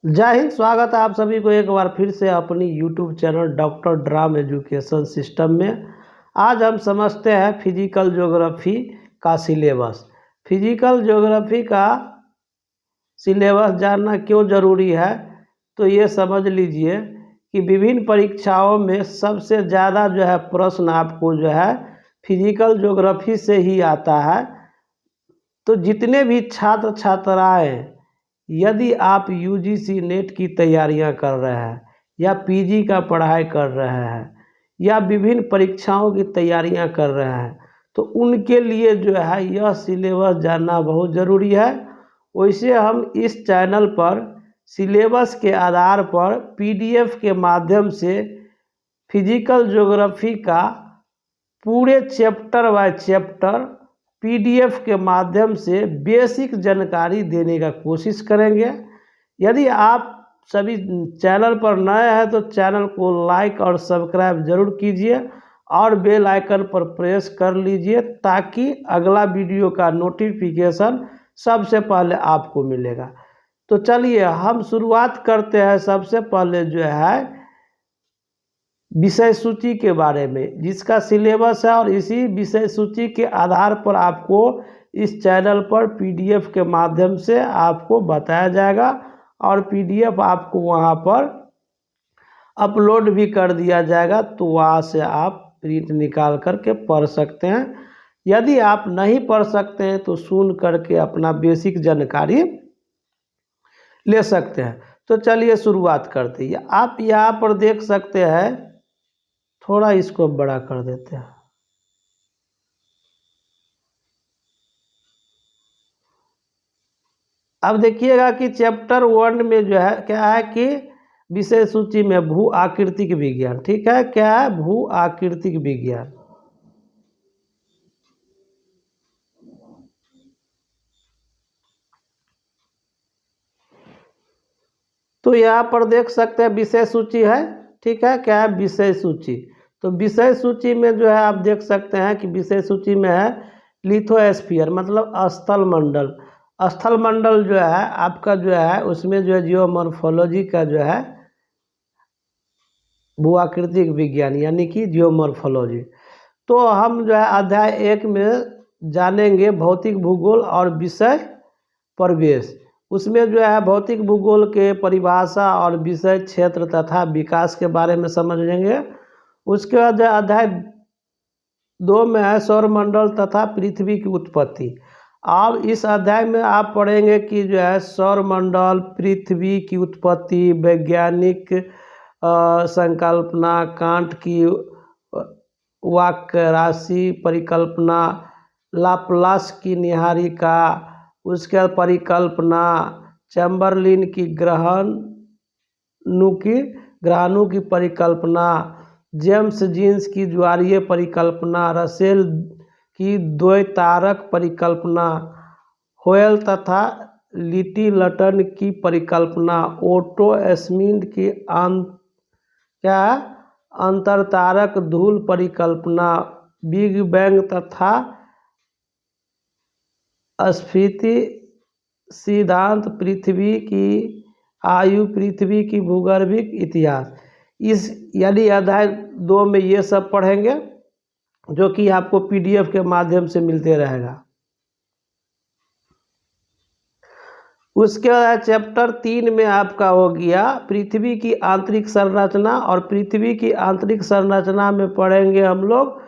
जय हिंद। स्वागत है आप सभी को एक बार फिर से अपनी YouTube channel doctor drum education system में। आज हम समझते हैं फिजिकल ज्योग्राफी का सिलेबस। फिजिकल ज्योग्राफी का सिलेबस जानना क्यों ज़रूरी है, तो ये समझ लीजिए कि विभिन्न परीक्षाओं में सबसे ज़्यादा जो है प्रश्न आपको जो है फिजिकल ज्योग्राफी से ही आता है। तो जितने भी छात्र छात्राएँ, यदि आप यूजीसी नेट की तैयारियां कर रहे हैं या पीजी का पढ़ाई कर रहे हैं या विभिन्न परीक्षाओं की तैयारियां कर रहे हैं, तो उनके लिए जो है यह सिलेबस जानना बहुत ज़रूरी है। वैसे हम इस चैनल पर सिलेबस के आधार पर पीडीएफ के माध्यम से फिजिकल ज्योग्राफी का पूरे चैप्टर बाय चैप्टर पीडीएफ के माध्यम से बेसिक जानकारी देने का कोशिश करेंगे। यदि आप सभी चैनल पर नए हैं तो चैनल को लाइक और सब्सक्राइब जरूर कीजिए और बेल आइकन पर प्रेस कर लीजिए ताकि अगला वीडियो का नोटिफिकेशन सबसे पहले आपको मिलेगा। तो चलिए हम शुरुआत करते हैं। सबसे पहले जो है विषय सूची के बारे में, जिसका सिलेबस है, और इसी विषय सूची के आधार पर आपको इस चैनल पर पीडीएफ के माध्यम से आपको बताया जाएगा और पीडीएफ आपको वहां पर अपलोड भी कर दिया जाएगा, तो वहां से आप प्रिंट निकाल करके पढ़ सकते हैं। यदि आप नहीं पढ़ सकते हैं तो सुन करके अपना बेसिक जानकारी ले सकते हैं। तो चलिए शुरुआत करते हैं। आप यहाँ पर देख सकते हैं, थोड़ा इसको बड़ा कर देते हैं। अब देखिएगा कि चैप्टर 1 में जो है क्या है कि विषय सूची में भू आकृतिक विज्ञान। ठीक है, क्या है? भू आकृतिक विज्ञान। तो यहाँ पर देख सकते हैं विषय सूची है। ठीक है, क्या है? विषय सूची। तो विषय सूची में जो है आप देख सकते हैं कि विषय सूची में है लिथोस्फीयर, मतलब स्थल मंडल। स्थल मंडल जो है आपका जो है उसमें जो है जियोमॉर्फोलॉजी का जो है भूआकृतिक विज्ञान यानी कि जियोमॉर्फोलॉजी। तो हम जो है अध्याय 1 में जानेंगे भौतिक भूगोल और विषय प्रवेश। उसमें जो है भौतिक भूगोल के परिभाषा और विषय क्षेत्र तथा विकास के बारे में समझेंगे। उसके बाद अध्याय 2 में है सौरमंडल तथा पृथ्वी की उत्पत्ति। अब इस अध्याय में आप पढ़ेंगे कि जो है सौरमंडल, पृथ्वी की उत्पत्ति, वैज्ञानिक संकल्पना, कांट की वाक्य राशि परिकल्पना, लाप्लास की निहारिका, उसके परिकल्पना, चैम्बरलिन की ग्रहाणु की परिकल्पना, जेम्स जीन्स की ज्वारीय परिकल्पना, रसेल की द्वैतारक परिकल्पना, होयल तथा लिटिलटन की परिकल्पना, ओटो स्मिथ की अंतरतारक धूल परिकल्पना, बिग बैंग तथा स्फीति सिद्धांत, पृथ्वी की आयु, पृथ्वी की भूगर्भिक इतिहास। इस यानी अध्याय 2 में ये सब पढ़ेंगे जो कि आपको पीडीएफ के माध्यम से मिलते रहेगा। उसके बाद चैप्टर 3 में आपका हो गया पृथ्वी की आंतरिक संरचना, और पृथ्वी की आंतरिक संरचना में पढ़ेंगे हम लोग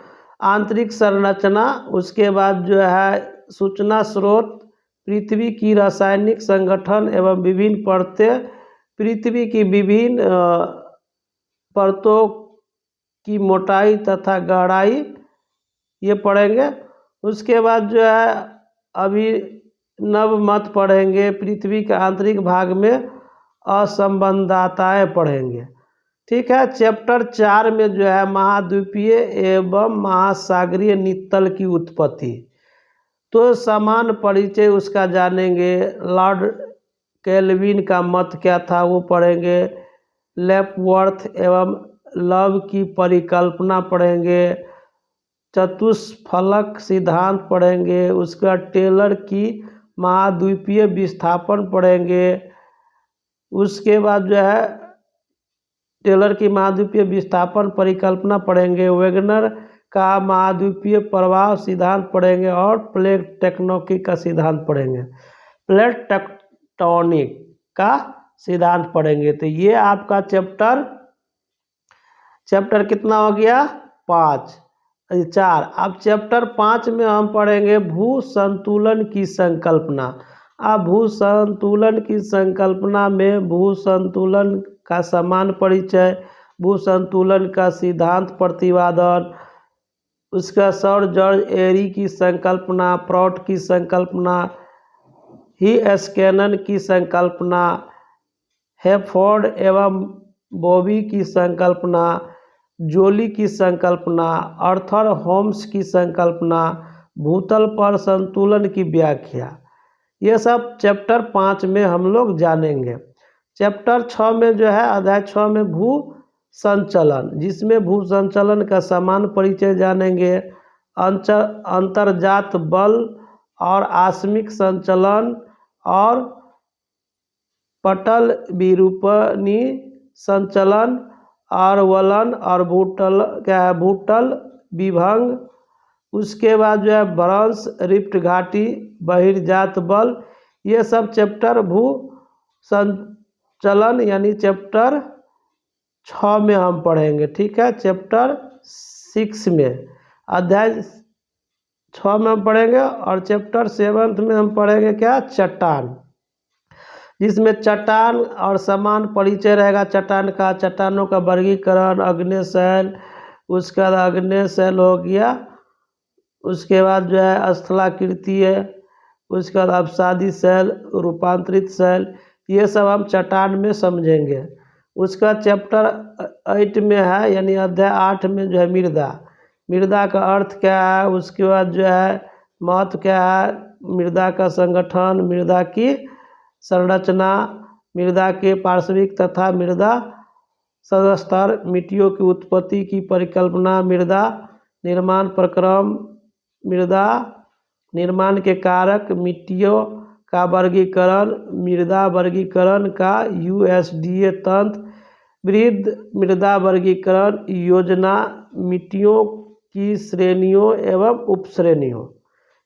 आंतरिक संरचना। उसके बाद जो है सूचना स्रोत, पृथ्वी की रासायनिक संगठन एवं विभिन्न परतें, पृथ्वी की विभिन्न परतों की मोटाई तथा गहराई, ये पढ़ेंगे। उसके बाद जो है अभी नव मत पढ़ेंगे, पृथ्वी के आंतरिक भाग में असंबंधताएं पढ़ेंगे। ठीक है, चैप्टर 4 में जो है महाद्वीपीय एवं महासागरीय नितल की उत्पत्ति, तो समान परिचय उसका जानेंगे। लॉर्ड केल्विन का मत क्या था वो पढ़ेंगे। लेपवर्थ एवं लव की परिकल्पना पढ़ेंगे। चतुष्फलक सिद्धांत पढ़ेंगे। उसके बाद टेलर की महाद्वीपीय विस्थापन पढ़ेंगे। उसके बाद जो है टेलर की महाद्वीपीय विस्थापन परिकल्पना पढ़ेंगे, वेगनर का महाद्वीपीय प्रवाह सिद्धांत पढ़ेंगे और प्लेट टेक्टोनिक का सिद्धांत पढ़ेंगे। प्लेट टेक्टोनिक का सिद्धांत पढ़ेंगे। तो ये आपका चैप्टर कितना हो गया? 4। अब चैप्टर 5 में हम पढ़ेंगे भू संतुलन की संकल्पना। अब भू संतुलन की संकल्पना में भू संतुलन का समान परिचय, भू संतुलन का सिद्धांत प्रतिपादन, उसका सर जॉर्ज एरी की संकल्पना, प्रॉट की संकल्पना, ही स्कैनन की संकल्पना, हेफोर्ड एवं बॉबी की संकल्पना, जोली की संकल्पना, आर्थर होम्स की संकल्पना, भूतल पर संतुलन की व्याख्या, ये सब चैप्टर 5 में हम लोग जानेंगे। चैप्टर 6 में जो है अध्याय 6 में भू संचलन, जिसमें भू संचलन का समान परिचय जानेंगे, अंतर्जात बल और आकस्मिक संचलन और पटल विरूपणी संचलन और वलन और भूतल विभंग। उसके बाद जो है भ्रंश, रिफ्ट घाटी, बहिर्जात बल, ये सब चैप्टर भू संचलन यानी चैप्टर 6 में हम पढ़ेंगे। ठीक है, चैप्टर 6 में अध्याय 6 में हम पढ़ेंगे और चैप्टर 7 में हम पढ़ेंगे क्या? चट्टान, जिसमें चट्टान और समान परिचय रहेगा चट्टान का, चट्टानों का वर्गीकरण, अग्नेय शैल, उसका अग्नेय शैल हो गया, उसके बाद जो है स्थलाकृति है, उसके बाद अवसादी शैल, रूपांतरित शैल, ये सब हम चट्टान में समझेंगे। उसका चैप्टर 8 में है यानी अध्याय 8 में जो है मृदा का अर्थ क्या है, उसके बाद जो है महत्व क्या है, मृदा का संगठन, मृदा की संरचना, मृदा के पार्श्विक तथा मृदा सदस्तर, मिट्टियों की उत्पत्ति की परिकल्पना, मृदा निर्माण प्रक्रम, मृदा निर्माण के कारक, मिट्टियों का वर्गीकरण, मृदा वर्गीकरण का USDA तंत्र, वृहद मृदा वर्गीकरण योजना, मिट्टियों की श्रेणियों एवं उपश्रेणियों,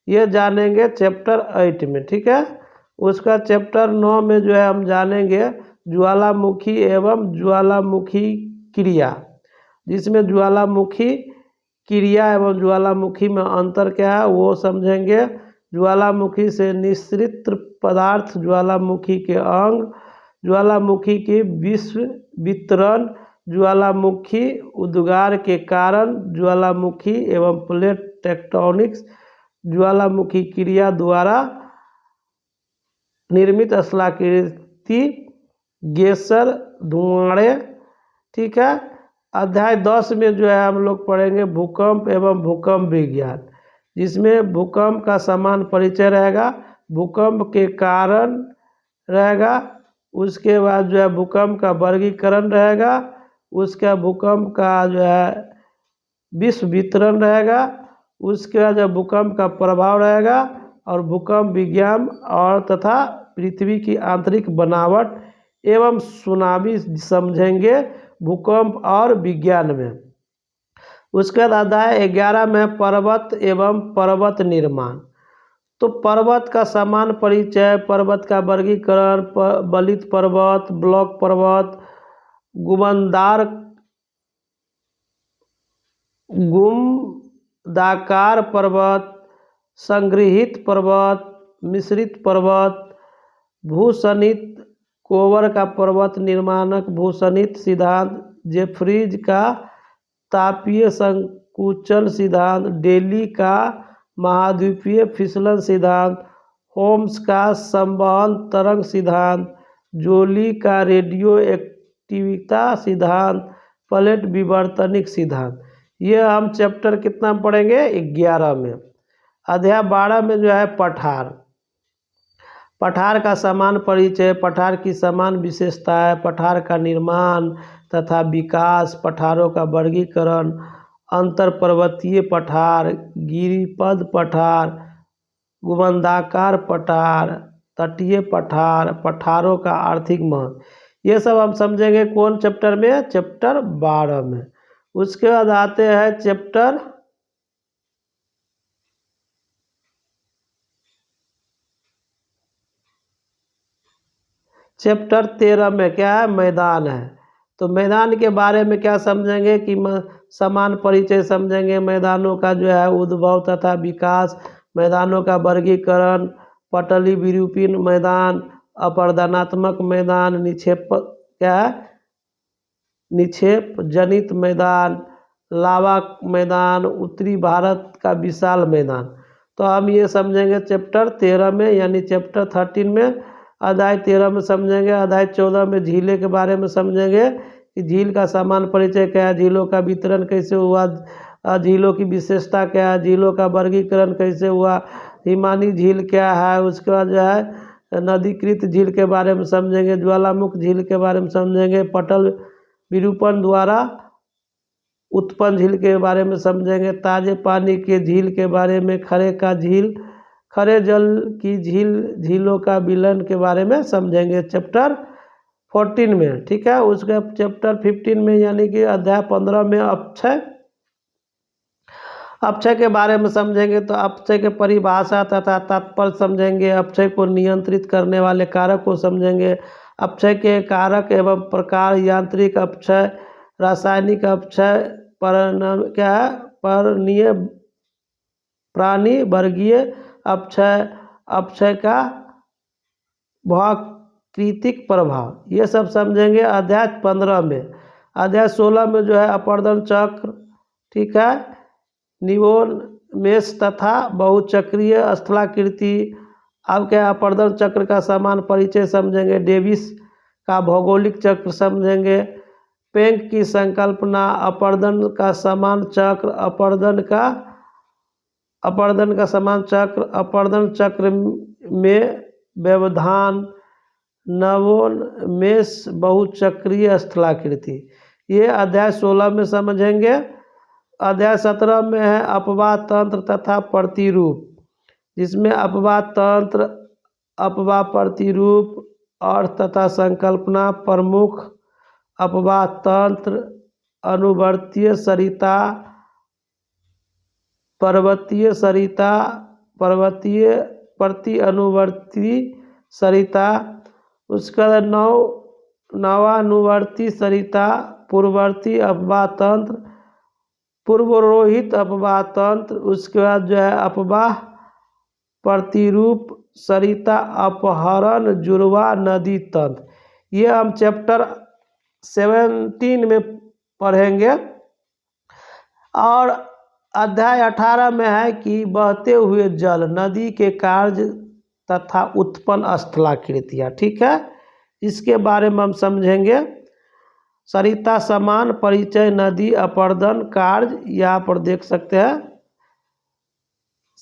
ये जानेंगे चैप्टर 8 में। ठीक है, उसका चैप्टर 9 में जो है हम जानेंगे ज्वालामुखी एवं ज्वालामुखी क्रिया, जिसमें ज्वालामुखी क्रिया एवं ज्वालामुखी में अंतर क्या है वो समझेंगे। ज्वालामुखी से निःसृत पदार्थ, ज्वालामुखी के अंग, ज्वालामुखी के विश्व वितरण, ज्वालामुखी उद्गार के कारण, ज्वालामुखी एवं प्लेट टेक्टोनिक्स, ज्वालामुखी क्रिया द्वारा निर्मित स्थलाकृति, गेसर, धुआंड़े। ठीक है, अध्याय 10 में जो है हम लोग पढ़ेंगे भूकंप एवं भूकंप विज्ञान, जिसमें भूकंप का समान परिचय रहेगा, भूकंप के कारण रहेगा, उसके बाद जो है भूकंप का वर्गीकरण रहेगा, उसका भूकंप का जो है विश्व वितरण रहेगा, उसके बाद जो भूकंप का प्रभाव रहेगा और भूकंप विज्ञान और तथा पृथ्वी की आंतरिक बनावट एवं सुनामी समझेंगे भूकंप और विज्ञान में। उसके बाद अध्याय 11 में पर्वत एवं पर्वत निर्माण, तो पर्वत का समान परिचय, पर्वत का वर्गीकरण, बलित पर्वत, ब्लॉक पर्वत, गुम्फदाकार पर्वत, संगृहीत पर्वत, मिश्रित पर्वत, भूसनित कोवर का पर्वत निर्माणक भूसनित सिद्धांत, जेफ्रीज का तापीय संकुचन सिद्धांत, डेली का महाद्वीपीय फिसलन सिद्धांत, होम्स का संवहन तरंग सिद्धांत, जोली का रेडियो एक्टिविता सिद्धांत, प्लेट विवर्तनिक सिद्धांत, ये हम चैप्टर कितना पढ़ेंगे? 11 में। अध्याय 12 में जो है पठार का समान परिचय, पठार की समान विशेषताएं, पठार का निर्माण तथा विकास, पठारों का वर्गीकरण, अंतर पर्वतीय पठार, गिरिपद पठार, गुंबदाकार पठार, तटीय पठारों का आर्थिक महत्व। ये सब हम समझेंगे कौन चैप्टर में, चैप्टर 12 में। उसके बाद आते हैं चैप्टर 13 में क्या है, मैदान है। तो मैदान के बारे में क्या समझेंगे कि समान परिचय समझेंगे, मैदानों का जो है उद्भव तथा विकास, मैदानों का वर्गीकरण, पटली विरूपीन मैदान, अपर्दनात्मक मैदान, निक्षेप क्या है, निक्षेप जनित मैदान, लावा मैदान, उत्तरी भारत का विशाल मैदान। तो हम ये समझेंगे चैप्टर 13 में, यानी चैप्टर 13 में। अध्याय 13 में समझेंगे। अध्याय 14 में झीलें के बारे में समझेंगे कि झील का समान परिचय क्या है, झीलों का वितरण कैसे हुआ, झीलों की विशेषता क्या है, झीलों का वर्गीकरण कैसे हुआ, हिमानी झील क्या है। उसके बाद जो है नदीकृत झील के बारे में समझेंगे, ज्वालामुख झील के बारे में समझेंगे, पटल विरूपण द्वारा उत्पन्न झील के बारे में समझेंगे, ताजे पानी के झील के बारे में, खरे का झील, खरे जल की झील, झीलों का विलयन के बारे में समझेंगे चैप्टर 14 में। ठीक है। उसके चैप्टर 15 में यानी कि अध्याय 15 में अपक्षय के बारे में समझेंगे। तो अपक्षय के परिभाषा तथा तात्पर्य समझेंगे, अपक्षय को नियंत्रित करने वाले कारक को समझेंगे, अपक्षय के कारक एवं प्रकार, यांत्रिक अपक्षय, रासायनिक अपक्षय, क्या है, पर्णीय प्राणी वर्गीय अपक्षय, अपक्षय का भौतिक प्रभाव, ये सब समझेंगे अध्याय 15 में। अध्याय 16 में जो है अपर्दन चक्र, ठीक है, निवोन्मेष तथा बहुचक्रीय स्थलाकृति। अब क्या अपर्दन चक्र का समान परिचय समझेंगे, डेविस का भौगोलिक चक्र समझेंगे, पेंक की संकल्पना, अपर्दन का समान चक्र, अपर्दन का समान चक्र, अपर्दन चक्र में व्यवधान, नवोन्मेष, बहुचक्रीय स्थलाकृति, ये अध्याय 16 में समझेंगे। अध्याय 17 में है अपवाह तंत्र तथा प्रतिरूप, जिसमें अपवाह तंत्र, अपवाह प्रतिरूप, अर्थ तथा संकल्पना, प्रमुख अपवाह तंत्र, अनुवर्तीय सरिता, पर्वतीय सरिता, पर्वतीय प्रति अनुवर्ती सरिता, उसका नवानुवर्ती सरिता, पूर्ववर्ती अपवाह तंत्र, पूर्वरोहित अपवाह तंत्र, उसके बाद जो है अपवाह प्रतिरूप, सरिता अपहरण, जुड़वा नदी तंत्र, ये हम चैप्टर 17 में पढ़ेंगे। और अध्याय 18 में है कि बहते हुए जल, नदी के कार्य तथा उत्पन्न स्थलाकृतियाँ, ठीक है, इसके बारे में हम समझेंगे। सरिता समान परिचय, नदी अपर्दन कार्य, यहाँ पर देख सकते हैं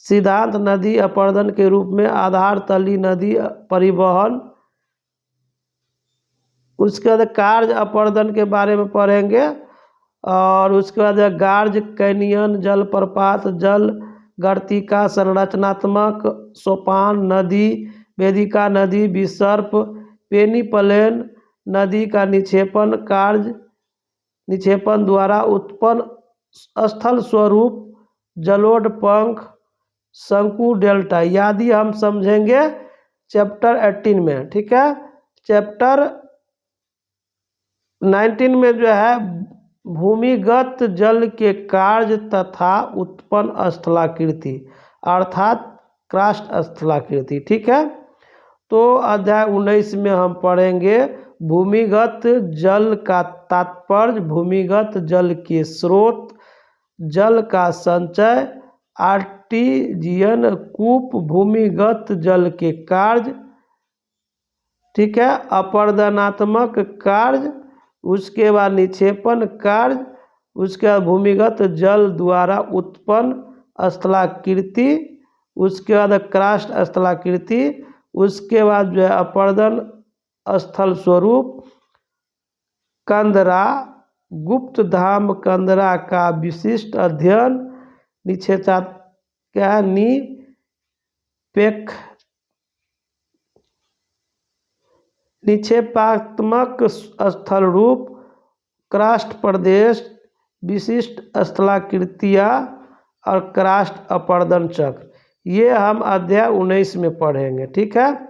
सिद्धांत, नदी अपर्दन के रूप में आधार तली नदी परिवहन। उसके बाद कार्य अपर्दन के बारे में पढ़ेंगे। और उसके बाद गार्ज, कैनियन, जलप्रपात, जल गर्तिका, संरचनात्मक सोपान, नदी, वेदिका नदी, विसर्प, पेनीप्लेन, नदी का निक्षेपण कार्य, निक्षेपण द्वारा उत्पन्न स्थल स्वरूप, जलोढ़ पंख, शंकु डेल्टा, आदि हम समझेंगे चैप्टर 18 में। ठीक है। चैप्टर 19 में जो है भूमिगत जल के कार्य तथा उत्पन्न स्थलाकृति, अर्थात क्रास्ट स्थलाकृति। ठीक है। तो अध्याय 19 में हम पढ़ेंगे भूमिगत जल का तात्पर्य, भूमिगत जल के स्रोत, जल का संचय, आर्टिजियन कूप, भूमिगत जल के कार्य, ठीक है, अपर्दनात्मक कार्य, उसके बाद निक्षेपण कार्य, उसके बाद भूमिगत जल द्वारा उत्पन्न स्थलाकृति, उसके बाद क्रास्ट स्थलाकृति, उसके बाद जो है अपर्दन स्थल स्वरूप, कंदरा, गुप्त धाम कंदरा का विशिष्ट अध्ययन, निक्षेपा क्या निपेक्ष निक्षेपात्मक स्थल रूप, क्रस्ट प्रदेश, विशिष्ट स्थलाकृतियाँ और क्रस्ट अपर्दन चक्र, ये हम अध्याय 19 में पढ़ेंगे। ठीक है।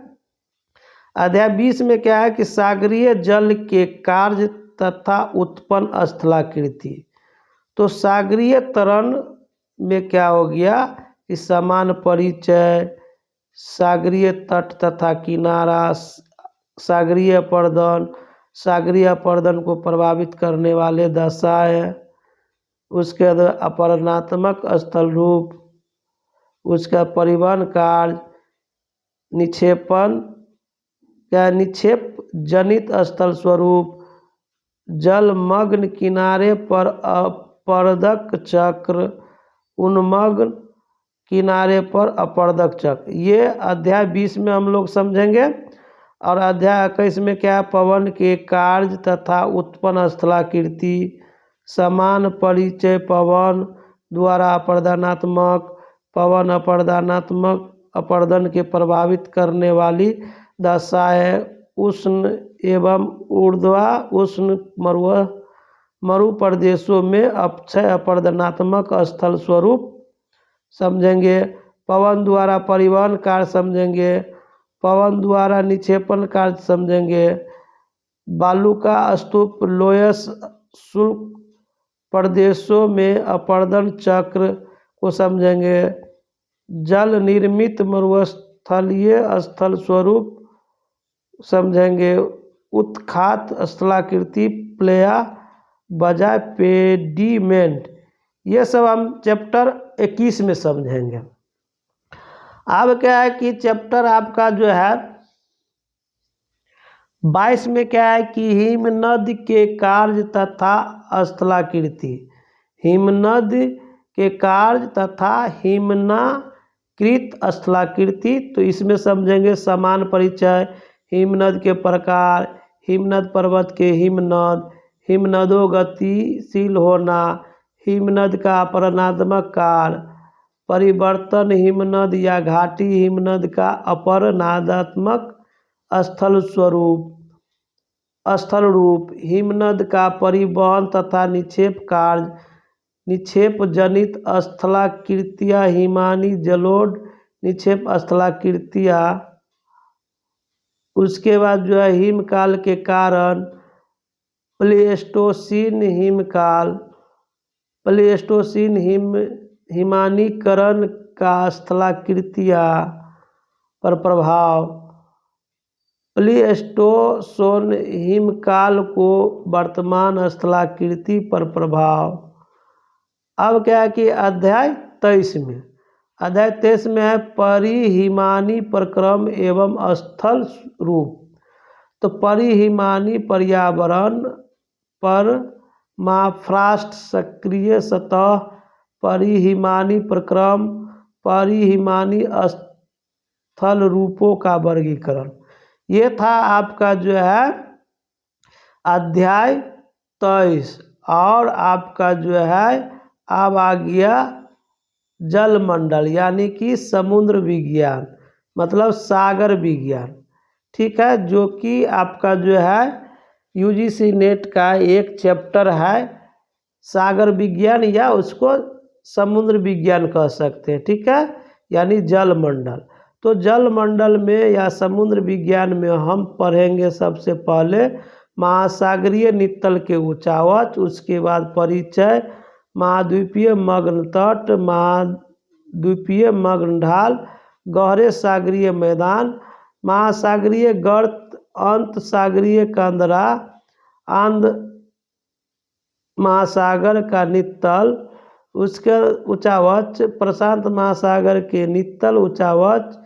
अध्याय 20 में क्या है कि सागरीय जल के कार्य तथा उत्पन्न स्थलाकृति। तो सागरीय तरल में क्या हो गया कि समान परिचय, सागरीय तट तथा किनारा, सागरीय अपर्दन, सागरीय अपर्दन को प्रभावित करने वाले दशाएं, उसके बाद अपरदनात्मक स्थल रूप, उसका परिवहन कार्य, निक्षेपण क्या निक्षेप जनित स्थल स्वरूप, जलमग्न किनारे पर अपर्दक चक्र, उन्मग्न किनारे पर अपर्दक चक्र, ये अध्याय 20 में हम लोग समझेंगे। और अध्याय 21 में क्या है, पवन के कार्य तथा उत्पन्न स्थलाकृति, समान परिचय पवन द्वारा अपर्दनात्मक, पवन अपर्दनात्मक अपर्दन के प्रभावित करने वाली दशाएं, उष्ण एवं ऊर्ध्वा उष्ण मरु प्रदेशों में अक्षय अपर्दनात्मक स्थल स्वरूप समझेंगे। पवन द्वारा परिवहन कार्य समझेंगे, पवन द्वारा निक्षेपण कार्य समझेंगे, बालू का स्तूप लोयस शुष्क प्रदेशों में अपर्दन चक्र को समझेंगे, जल निर्मित मरुस्थलीय स्थल स्वरूप समझेंगे, उत्खात स्थलाकृति प्लेया बजाय पेडीमेंट, ये सब हम चैप्टर 21 में समझेंगे। अब क्या है कि चैप्टर आपका जो है 22 में क्या है कि हिमनद के कार्य तथा स्थलाकृति, हिमनद के कार्य तथा हिमनाकृत स्थलाकृति। तो इसमें समझेंगे समान परिचय, हिमनद के प्रकार, हिमनद पर्वत के हिमनद, हिमनदों गतिशील होना, हिमनद का अपरदनात्मक कार्य, परिवर्तन हिमनद या घाटी हिमनद का अपरदनात्मक स्थल रूप, हिमनद का परिवहन तथा निक्षेप कार्य, निक्षेप जनित स्थलाकृतियाँ, हिमानी जलोढ़ निक्षेप स्थलाकृतियाँ। उसके बाद जो है हिमकाल के कारण, प्लेस्टोसीन हिमकाल, प्लेस्टोसीन हिमानीकरण का स्थलाकृतियाँ पर प्रभाव, प्लीस्टोसीन हिमकाल को वर्तमान स्थलाकृति पर प्रभाव। अब क्या है कि अध्याय 23 में, अध्याय 23 में है परिहिमानी प्रक्रम एवं स्थल रूप। तो परिहिमानी पर्यावरण पर माफ्रास्ट सक्रिय सतह, परिहिमानी प्रक्रम, परिहिमानी स्थल रूपों का वर्गीकरण। ये था आपका जो है अध्याय 23। और आपका जो है अब आ गया जलमंडल यानी कि समुद्र विज्ञान, मतलब सागर विज्ञान। ठीक है, जो कि आपका जो है यूजीसी नेट का एक चैप्टर है, सागर विज्ञान या उसको समुद्र विज्ञान कह सकते हैं। ठीक है, यानी जलमंडल। तो जलमंडल में या समुद्र विज्ञान में हम पढ़ेंगे सबसे पहले महासागरीय नितल के उच्चावच, उसके बाद परिचय, महाद्वीपीय मग्न तट, महाद्वीपीय मग्न ढाल, गहरे सागरीय मैदान, महासागरीय गर्त, अंत सागरीय कंदरा, आंध्र महासागर का नितल, उसके उच्चावच, प्रशांत महासागर के नितल उच्चावच,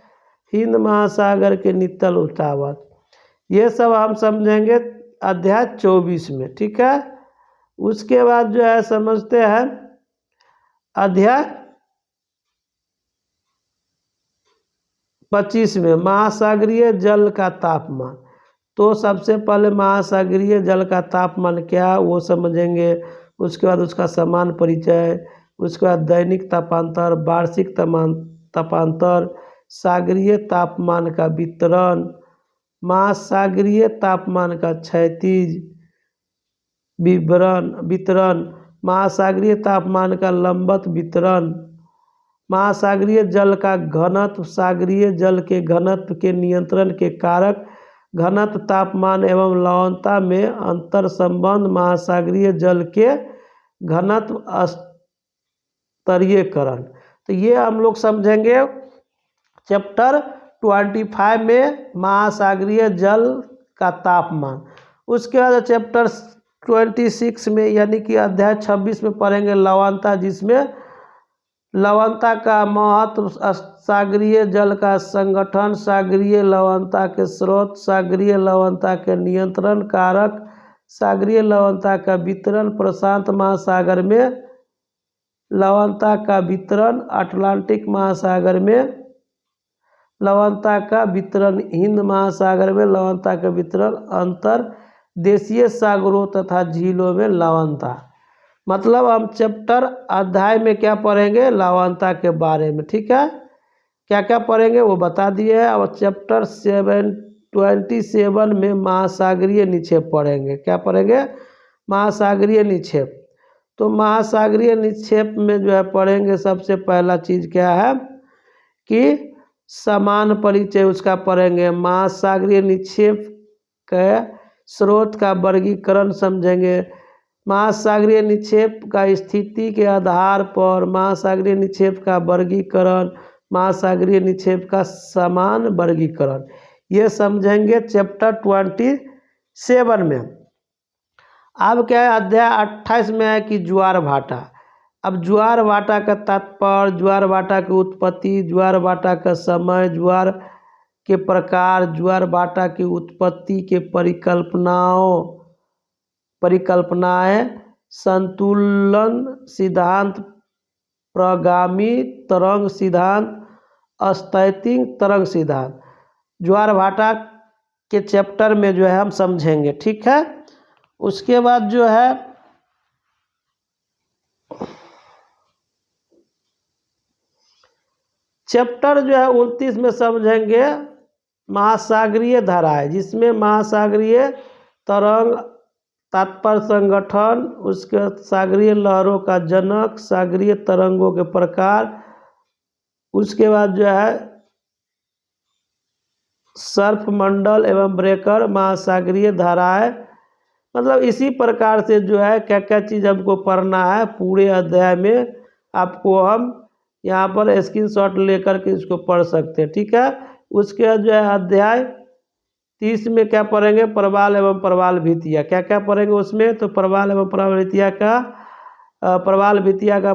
हिंद महासागर के नितल उच्चावच। ये सब हम समझेंगे अध्याय 24 में। ठीक है, उसके बाद जो है समझते हैं अध्याय 25 में महासागरीय जल का तापमान। तो सबसे पहले महासागरीय जल का तापमान क्या वो समझेंगे, उसके बाद उसका समान परिचय, उसके बाद दैनिक तापांतर, वार्षिक तापांतर, सागरीय तापमान का वितरण, महासागरीय तापमान का क्षैतिज वितरण, महासागरीय तापमान का लंबवत वितरण, महासागरीय जल का घनत्व, सागरीय जल के घनत्व के नियंत्रण के कारक, घनत्व, तापमान एवं लवणता में अंतर संबंध, महासागरीय जल के घनत्व स्तरीयकरण। तो ये हम लोग समझेंगे चैप्टर 25 में महासागरीय जल का तापमान। उसके बाद चैप्टर 26 में यानी कि अध्याय 26 में पढ़ेंगे लवणता, जिसमें लवणता का महत्व, सागरीय जल का संगठन, सागरीय लवणता के स्रोत, सागरीय लवणता के नियंत्रण कारक, सागरीय लवणता का वितरण, प्रशांत महासागर में लवणता का वितरण, अटलांटिक महासागर में लवणता का वितरण, हिंद महासागर में लवणता का वितरण, अंतर देशीय सागरों तथा झीलों में लवणता। मतलब हम चैप्टर अध्याय में क्या पढ़ेंगे, लवणता के बारे में। ठीक है, क्या क्या पढ़ेंगे वो बता दिए है। और चैप्टर 27 में महासागरीय निक्षेप पढ़ेंगे। क्या पढ़ेंगे, महासागरीय निक्षेप। तो महासागरीय निक्षेप में जो है पढ़ेंगे, सबसे पहला चीज़ क्या है कि समान परिचय उसका पढ़ेंगे। महासागरीय निक्षेप के स्रोत का वर्गीकरण समझेंगे। महासागरीय निक्षेप का स्थिति के आधार पर महासागरीय निक्षेप का वर्गीकरण, महासागरीय निक्षेप का समान वर्गीकरण, ये समझेंगे चैप्टर 27 में। अब क्या है, अध्याय 28 में है कि ज्वार भाटा। अब ज्वार भाटा का तात्पर्य, ज्वार भाटा की उत्पत्ति, ज्वार भाटा का समय, ज्वार के प्रकार, ज्वार भाटा की उत्पत्ति के परिकल्पनाएं, संतुलन सिद्धांत, प्रगामी तरंग सिद्धांत, स्थैतिक तरंग सिद्धांत, ज्वार भाटा के चैप्टर में जो है हम समझेंगे। ठीक है, उसके बाद जो है चैप्टर जो है 29 में समझेंगे महासागरीय धाराएं, जिसमें महासागरीय तरंग, तात्पर्य, संगठन, उसके सागरीय लहरों का जनक, सागरीय तरंगों के प्रकार, उसके बाद जो है सर्फ मंडल एवं ब्रेकर, महासागरीय धाराएं। मतलब इसी प्रकार से जो है क्या क्या चीज़ हमको पढ़ना है पूरे अध्याय में, आपको हम यहाँ पर स्क्रीनशॉट लेकर के इसको पढ़ सकते हैं। ठीक है, उसके बाद जो है अध्याय 30 में क्या पढ़ेंगे, प्रवाल एवं प्रवाल भित्तियाँ। क्या क्या पढ़ेंगे उसमें, तो प्रवाल एवं प्रवाल भित्तियाँ का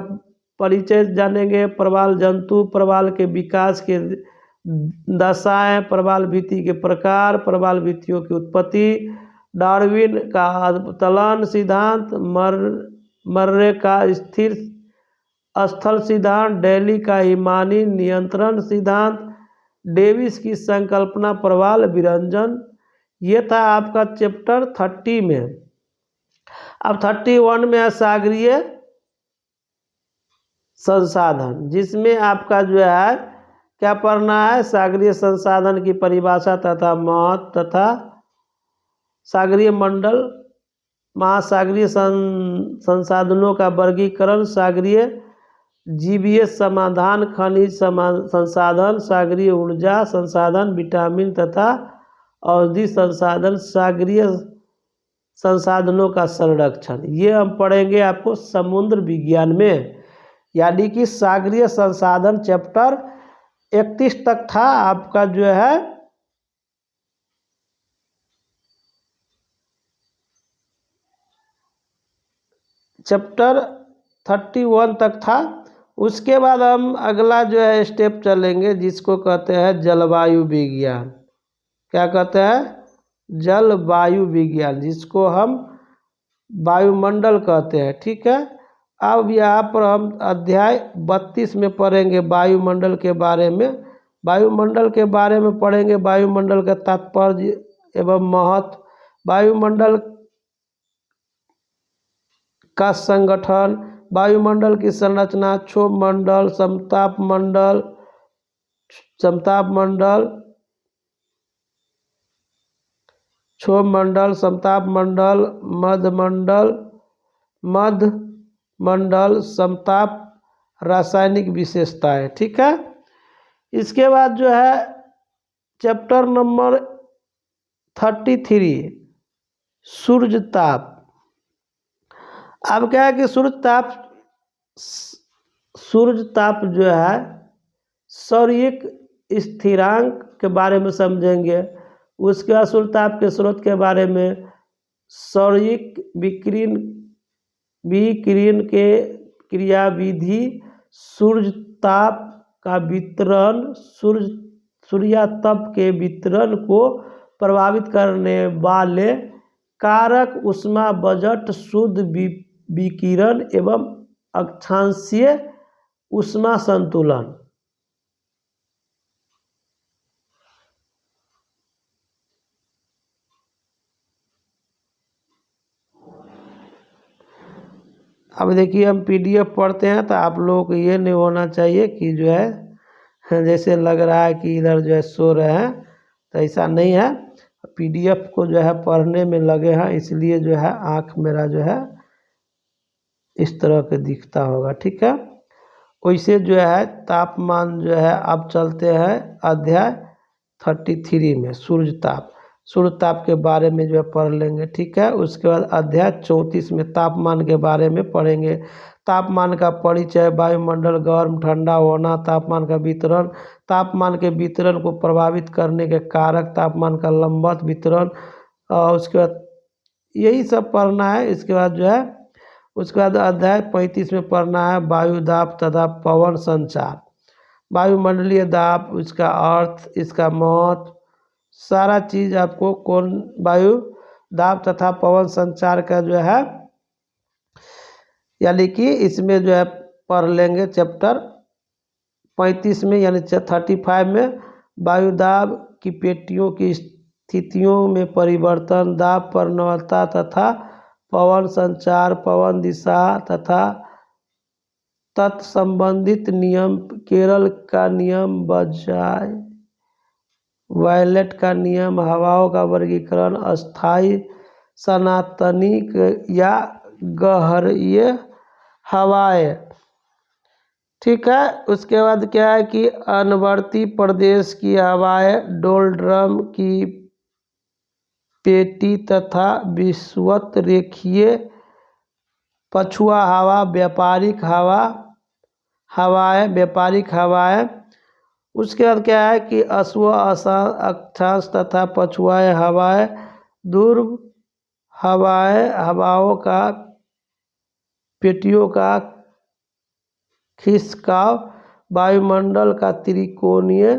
परिचय जानेंगे, प्रवाल जंतु, प्रवाल के विकास के दशाएं, प्रवाल भित्ति के प्रकार, प्रवाल भित्तियों की उत्पत्ति, डार्विन का अवतरण सिद्धांत, मर्रे का स्थिर स्थल सिद्धांत, डेली का हिमानी नियंत्रण सिद्धांत, डेविस की संकल्पना, प्रवाल विरंजन। ये था आपका चैप्टर 30 में। अब 31 में है सागरीय संसाधन, जिसमें आपका जो है क्या पढ़ना है, सागरीय संसाधन की परिभाषा तथा महत्व तथा सागरीय मंडल, महासागरीय संसाधनों का वर्गीकरण, सागरीय जीवीय समाधान, खनिज संसाधन, सागरीय ऊर्जा संसाधन, विटामिन तथा औषधि संसाधन, सागरीय संसाधनों का संरक्षण। ये हम पढ़ेंगे आपको समुद्र विज्ञान में, यानी कि सागरीय संसाधन चैप्टर 31 तक था आपका जो है चैप्टर 31 तक था। उसके बाद हम अगला जो है स्टेप चलेंगे, जिसको कहते हैं जलवायु विज्ञान। क्या कहते हैं, जलवायु विज्ञान, जिसको हम वायुमंडल कहते हैं। ठीक है, अब यहाँ पर हम अध्याय 32 में पढ़ेंगे वायुमंडल के बारे में। वायुमंडल के बारे में पढ़ेंगे, वायुमंडल का तात्पर्य एवं महत्व, वायुमंडल का संगठन, वायुमंडल की संरचना, क्षोभ मंडल, समताप मंडल, क्षोभ मंडल, समताप मंडल, मध्य मंडल, समताप, रासायनिक विशेषताएं। ठीक है। इसके बाद जो है चैप्टर नंबर 33 सूर्य ताप। अब क्या है कि सूर्य ताप जो है सौर्यिक स्थिरांक के बारे में समझेंगे। उसके बाद सूर्य ताप के स्रोत के बारे में, सौर्यिक विकिरण के क्रियाविधि, सूर्य ताप का वितरण, सूर्यातप के वितरण को प्रभावित करने वाले कारक, ऊष्मा बजट, शुद्ध विकिरण एवं अक्षांशीय ऊष्मा संतुलन। अब देखिए हम पीडीएफ पढ़ते हैं तो आप लोगों को ये नहीं होना चाहिए कि जो है जैसे लग रहा है कि इधर जो है सो रहे हैं, तो ऐसा नहीं है। पीडीएफ को जो है पढ़ने में लगे हैं, इसलिए जो है आँख मेरा जो है इस तरह के दिखता होगा। ठीक है। वैसे जो है तापमान जो है, अब चलते हैं अध्याय 33 में सूर्य ताप। सूर्य ताप के बारे में जो है पढ़ लेंगे। ठीक है। उसके बाद अध्याय 34 में तापमान के बारे में पढ़ेंगे। तापमान का परिचय, वायुमंडल गर्म ठंडा होना, तापमान का वितरण, तापमान के वितरण को प्रभावित करने के कारक, तापमान का लंबवत वितरण, और उसके बाद यही सब पढ़ना है। इसके बाद जो है उसके बाद अध्याय 35 में पढ़ना है वायु दाब तथा पवन संचार। वायुमंडलीय दाब, इसका अर्थ, इसका महत्व, सारा चीज़ आपको कौन वायु दाब तथा पवन संचार का जो है यानी कि इसमें जो है पढ़ लेंगे चैप्टर 35 में, यानी 35 में वायु दाब की पेटियों की स्थितियों में परिवर्तन, दाब प्रवणता तथा पवन संचार, पवन दिशा तथा तत्संबंधित नियम, केरल का नियम, बजाय वायलेट का नियम, हवाओं का वर्गीकरण, अस्थायी, सनातनिक या गहरीय हवाएं। ठीक है। उसके बाद क्या है कि अनवर्ती प्रदेश की हवाएं, डोलड्रम की पेटी तथा विषुवत रेखीय पछुआ हवा, व्यापारिक हवाएं। उसके बाद क्या है कि अश्व, अक्षांश तथा पछुआए हवाएं, ध्रुव हवाएं, हवाओं का पेटियों का खिसकाव, वायुमंडल का त्रिकोणीय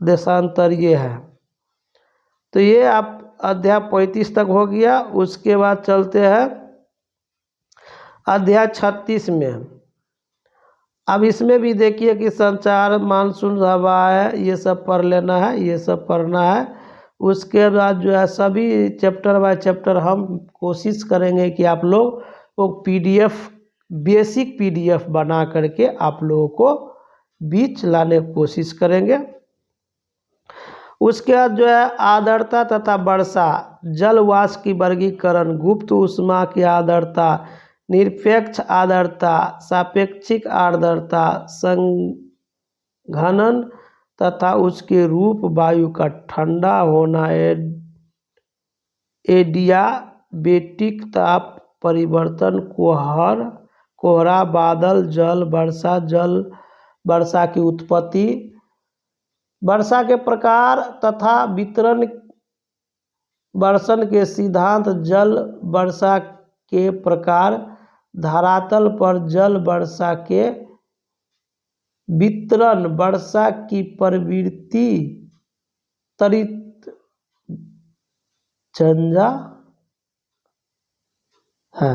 देशांतरीय है। तो ये आप अध्याय 35 तक हो गया। उसके बाद चलते हैं अध्याय 36 में। अब इसमें भी देखिए कि संचार, मानसून हवाएं, ये सब पढ़ लेना है, ये सब पढ़ना है। उसके बाद जो है सभी चैप्टर बाय चैप्टर हम कोशिश करेंगे कि आप लोग वो पीडीएफ, बेसिक पीडीएफ बना करके आप लोगों को बीच लाने की कोशिश करेंगे। उसके बाद जो है आर्द्रता तथा वर्षा, जलवाष्प की वर्गीकरण, गुप्त ऊष्मा की आर्द्रता, निरपेक्ष आर्द्रता, सापेक्षिक आर्द्रता, संघनन तथा उसके रूप, वायु का ठंडा होना, एडियाबेटिक ताप परिवर्तन, कोहरा, बादल, जल वर्षा की उत्पत्ति, वर्षा के प्रकार तथा वितरण, वर्षण के सिद्धांत, जल वर्षा के प्रकार, धरातल पर जल वर्षा के वितरण, वर्षा की प्रवृत्ति, त्वरित झंझा है।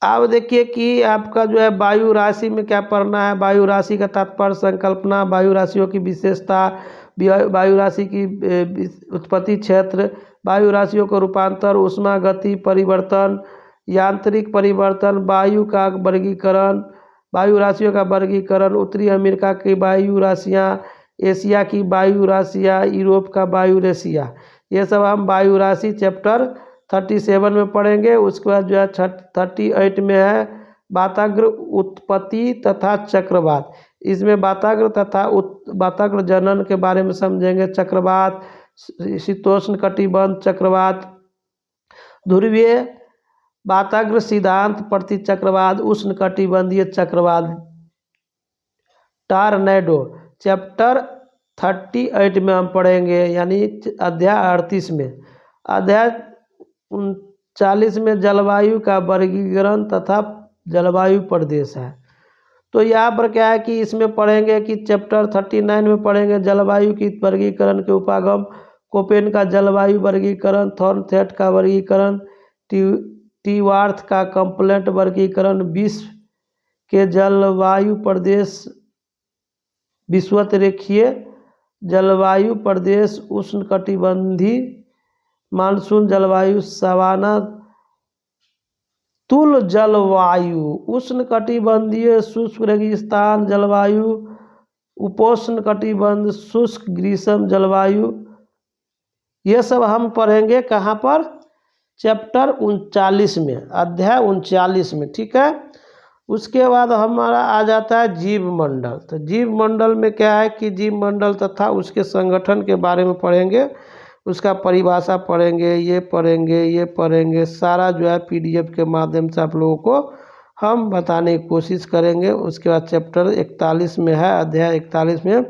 अब देखिए कि आपका जो है वायु राशि में क्या पढ़ना है। वायु राशि का तात्पर्य, संकल्पना, वायु राशियों की विशेषता, वायु राशि की उत्पत्ति क्षेत्र, वायु राशियों को रूपांतर, ऊष्मा गति परिवर्तन, यांत्रिक परिवर्तन, वायु का वर्गीकरण, वायु राशियों का वर्गीकरण, उत्तरी अमेरिका की वायु राशियाँ, एशिया की वायु राशियाँ, यूरोप का वायु राशियाँ, ये सब हम वायु राशि चैप्टर 37 में पढ़ेंगे। उसके बाद जो है 38 में है वाताग्र उत्पत्ति तथा चक्रवात। इसमें वाताग्र तथा वाताग्र जनन के बारे में समझेंगे। चक्रवात, शीतोष्ण कटिबंध चक्रवात, ध्रुवीय वाताग्र सिद्धांत प्रति चक्रवात, उष्ण कटिबंधीय चक्रवात, टॉर्नेडो चैप्टर 38 में हम पढ़ेंगे, यानी अध्याय 38 में। अध्याय 39 में जलवायु का वर्गीकरण तथा जलवायु प्रदेश है। तो यहाँ पर क्या है कि इसमें पढ़ेंगे कि चैप्टर 39 में पढ़ेंगे जलवायु की वर्गीकरण के उपागम, कोपेन का जलवायु वर्गीकरण, थॉर्नसेट का वर्गीकरण, टीवार्थ का कंप्लेंट वर्गीकरण, विश्व के जलवायु प्रदेश, विषुवत रेखीय जलवायु प्रदेश, उष्णकटिबंधी मानसून जलवायु, सवाना तुल जलवायु, उष्णकटिबंधीय शुष्क रेगिस्तान जलवायु, उपोष्ण कटिबंध शुष्क ग्रीष्म जलवायु, ये सब हम पढ़ेंगे कहाँ पर? चैप्टर 39 में, अध्याय 39 में, ठीक है। उसके बाद हमारा आ जाता है जीव मंडल। तो जीव मंडल में क्या है कि जीव मंडल तथा उसके संगठन के बारे में पढ़ेंगे, उसका परिभाषा पढ़ेंगे, ये पढ़ेंगे, सारा जो है PDF के माध्यम से आप लोगों को हम बताने की कोशिश करेंगे। उसके बाद चैप्टर 41 में है, अध्याय 41 में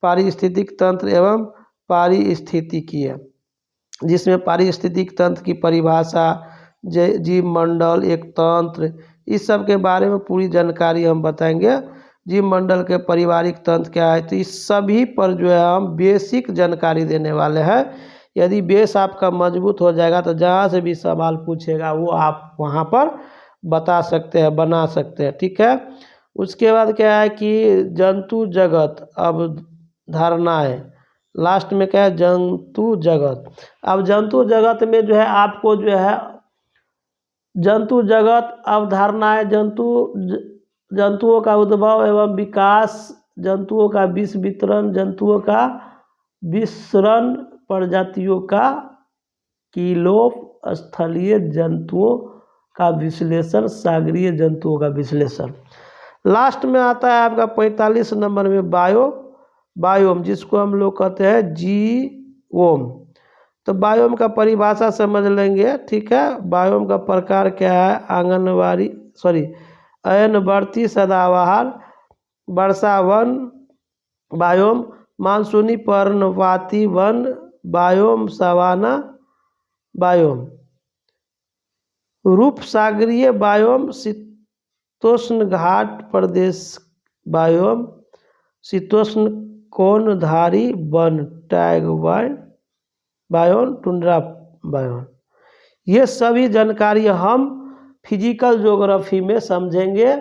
पारिस्थितिक तंत्र एवं पारिस्थितिकीय, जिसमें पारिस्थितिक तंत्र की परिभाषा, जीव मंडल एक तंत्र, इस सब के बारे में पूरी जानकारी हम बताएंगे। जीव मंडल के पारिवारिक तंत्र क्या है, तो इस सभी पर जो है हम बेसिक जानकारी देने वाले हैं। यदि बेस आपका मजबूत हो जाएगा तो जहाँ से भी सवाल पूछेगा वो आप वहाँ पर बता सकते हैं, बना सकते हैं, ठीक है। उसके बाद क्या है कि जंतु जगत अवधारणाएं, लास्ट में क्या है जंतु जगत। अब जंतु जगत में जो है आपको जो है जंतु जगत अवधारणाएं, जंतुओं का उद्भव एवं विकास, जंतुओं का विष वितरण, जंतुओं का विसरण, प्रजातियों का कीलोप, स्थलीय जंतुओं का विश्लेषण, सागरीय जंतुओं का विश्लेषण। लास्ट में आता है आपका 45 नंबर में बायोम, जिसको हम लोग कहते हैं जीओम। तो बायोम का परिभाषा समझ लेंगे, ठीक है। बायोम का प्रकार क्या है? अयनवर्ती सदाबहार वर्षा वन बायोम, मानसूनी पर्णपाती वन बायोम, सवाना बायोम, रूप सागरीय बायोम, शीतोष्ण घाट प्रदेश बायोम, शीतोष्ण कोनधारी वन टैग बायोम, टुंड्रा बायोम। ये सभी जानकारी हम फिजिकल ज्योग्राफी में समझेंगे।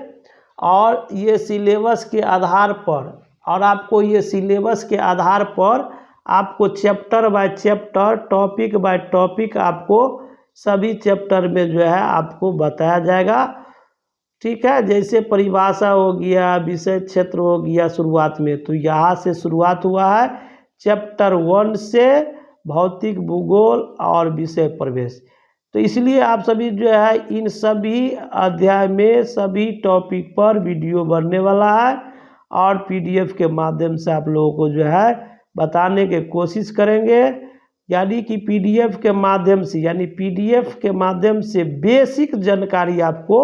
और ये सिलेबस के आधार पर, और आपको ये सिलेबस के आधार पर आपको chapter by chapter, topic by topic आपको सभी चैप्टर में जो है आपको बताया जाएगा, ठीक है। जैसे परिभाषा हो गया, विषय क्षेत्र हो गया शुरुआत में, तो यहाँ से शुरुआत हुआ है चैप्टर 1 से भौतिक भूगोल और विषय प्रवेश। तो इसलिए आप सभी जो है इन सभी अध्याय में सभी टॉपिक पर वीडियो बनने वाला है और PDF के माध्यम से आप लोगों को जो है बताने की कोशिश करेंगे। यानी कि PDF के माध्यम से, यानी PDF के माध्यम से बेसिक जानकारी आपको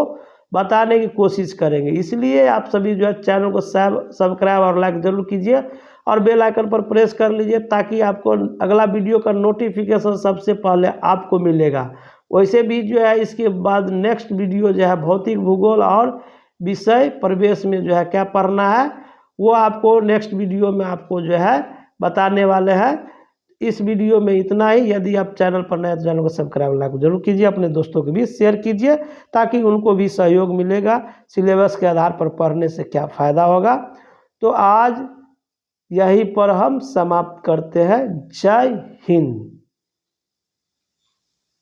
बताने की कोशिश करेंगे। इसलिए आप सभी जो है चैनल को सब्सक्राइब और लाइक जरूर कीजिए और बेल आइकन पर प्रेस कर लीजिए, ताकि आपको अगला वीडियो का नोटिफिकेशन सबसे पहले आपको मिलेगा। वैसे भी जो है इसके बाद नेक्स्ट वीडियो जो है भौतिक भूगोल और विषय प्रवेश में जो है क्या पढ़ना है वो आपको नेक्स्ट वीडियो में आपको जो है बताने वाले हैं। इस वीडियो में इतना ही। यदि आप चैनल पर नए तो चैनल को सब्सक्राइब लाइक जरूर कीजिए, अपने दोस्तों के बीच शेयर कीजिए, ताकि उनको भी सहयोग मिलेगा सिलेबस के आधार पर पढ़ने से क्या फ़ायदा होगा। तो आज यहीं पर हम समाप्त करते हैं। जय हिंद।